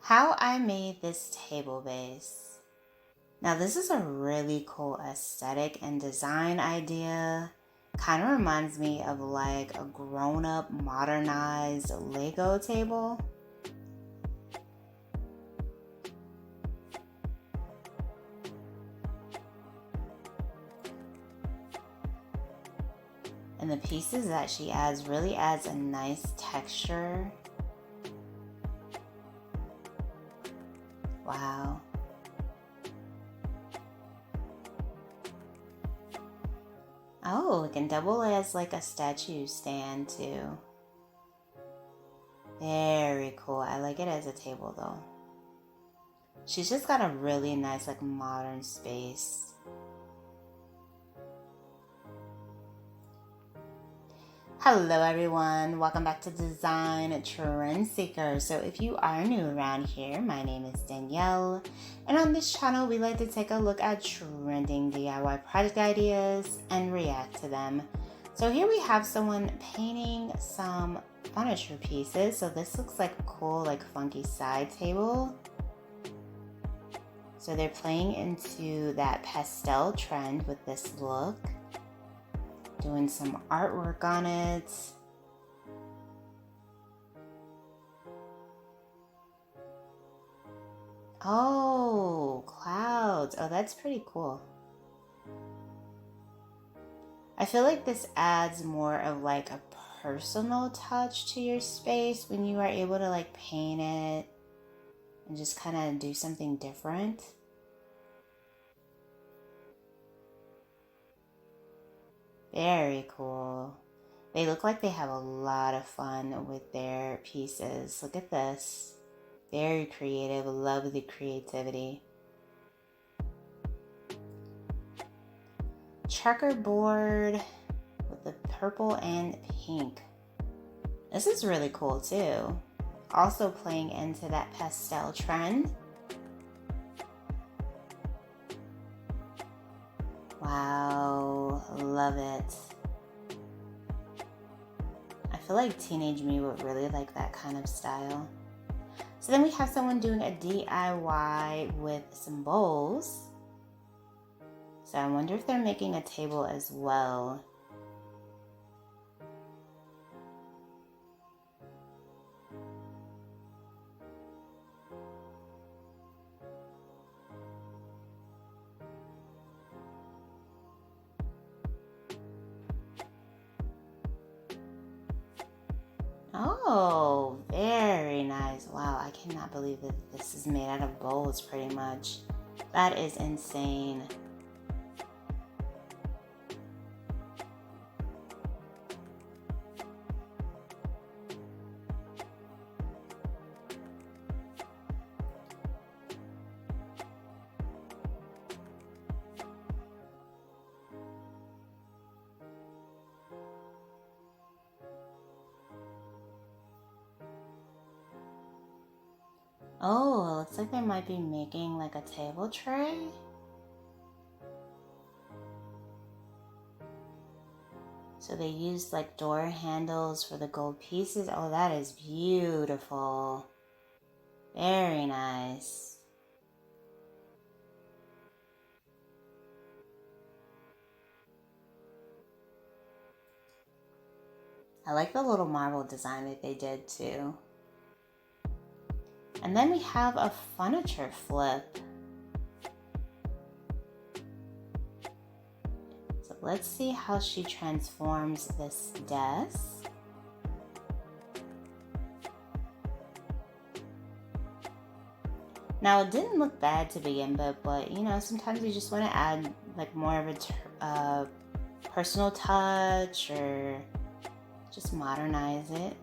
How I made this table base. Now this is a really cool aesthetic and design idea. Kind of reminds me of like a grown-up modernized Lego table. And the pieces that she adds really adds a nice texture. Wow. Oh, it can double as like a statue stand too. Very cool. I like it as a table though. She's just got a really nice like modern space. Hello everyone, welcome back to Design Trend Seeker. So if you are new around here, my name is Danielle, and on this channel we like to take a look at trending DIY project ideas and react to them. So here we have someone painting some furniture pieces. So this looks like a cool like funky side table. So they're playing into that pastel trend with this look. Doing some artwork on it. Oh, clouds. Oh, that's pretty cool. I feel like this adds more of like a personal touch to your space when you are able to like paint it and just kind of do something different. Very cool. They look like they have a lot of fun with their pieces. Look at this. Very creative. Love the creativity. Checkerboard with the purple and pink. This is really cool too. Also playing into that pastel trend. Wow, love it. I feel like teenage me would really like that kind of style. So then we have someone doing a DIY with some bowls. So I wonder if they're making a table as well. Oh, very nice. Wow, I cannot believe that this is made out of bowls pretty much. That is insane. Oh, it looks like they might be making like a table tray. So they used like door handles for the gold pieces. Oh, that is beautiful. Very nice. I like the little marble design that they did too. And then we have a furniture flip. So let's see how she transforms this desk. Now it didn't look bad to begin with, but you know, sometimes you just want to add like more of a personal touch or just modernize it.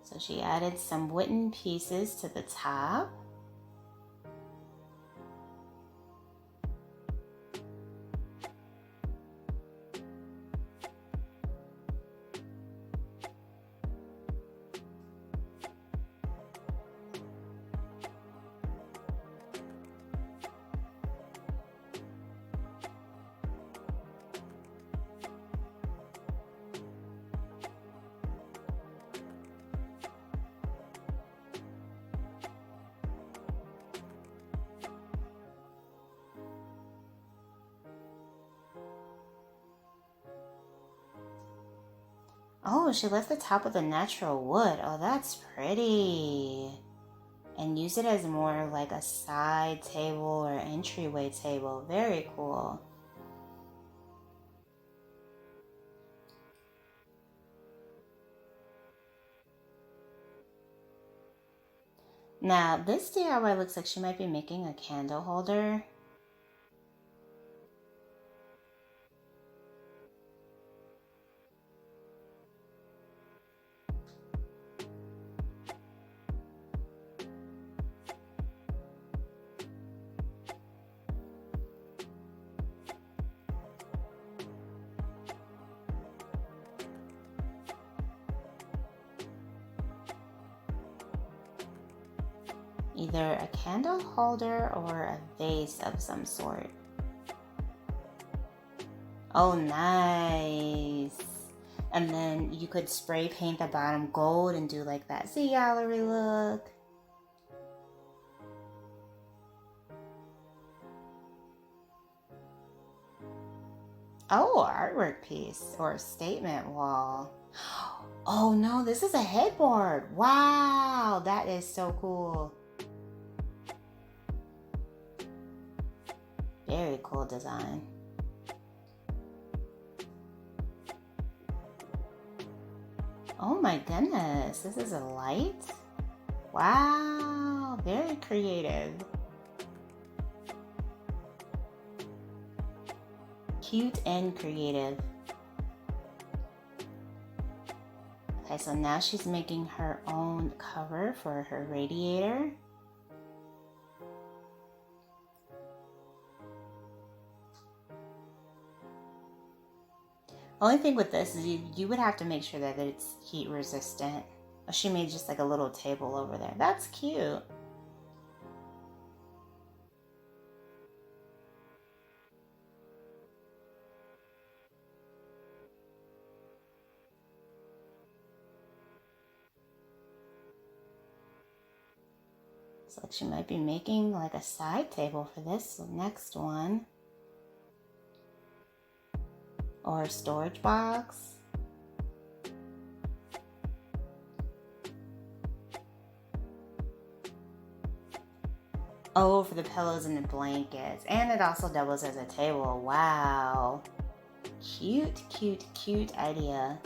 So she added some wooden pieces to the top. Oh, she left the top with a natural wood. Oh, that's pretty. And use it as more like a side table or entryway table. Very cool. Now, this DIY looks like she might be making a candle holder. Either a candle holder or a vase of some sort. Oh, nice. And then you could spray paint the bottom gold and do like that sea gallery look. Oh, artwork piece or statement wall. Oh no, this is a headboard. Wow, that is so cool. Very cool design. Oh my goodness, this is a light? Wow, very creative. Cute and creative. Okay, so now she's making her own cover for her radiator. Only thing with this is you would have to make sure that it's heat resistant. Oh, she made just like a little table over there. That's cute. Looks like she might be making like a side table for this next one. Or a storage box. Oh, for the pillows and the blankets. And it also doubles as a table. Wow. Cute, cute, cute idea.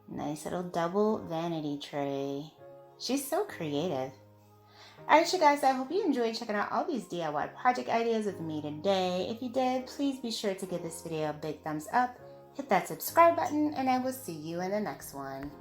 Nice little double vanity tray. She's so creative. Alright, you guys, I hope you enjoyed checking out all these DIY project ideas with me today. If you did, please be sure to give this video a big thumbs up, hit that subscribe button, and I will see you in the next one.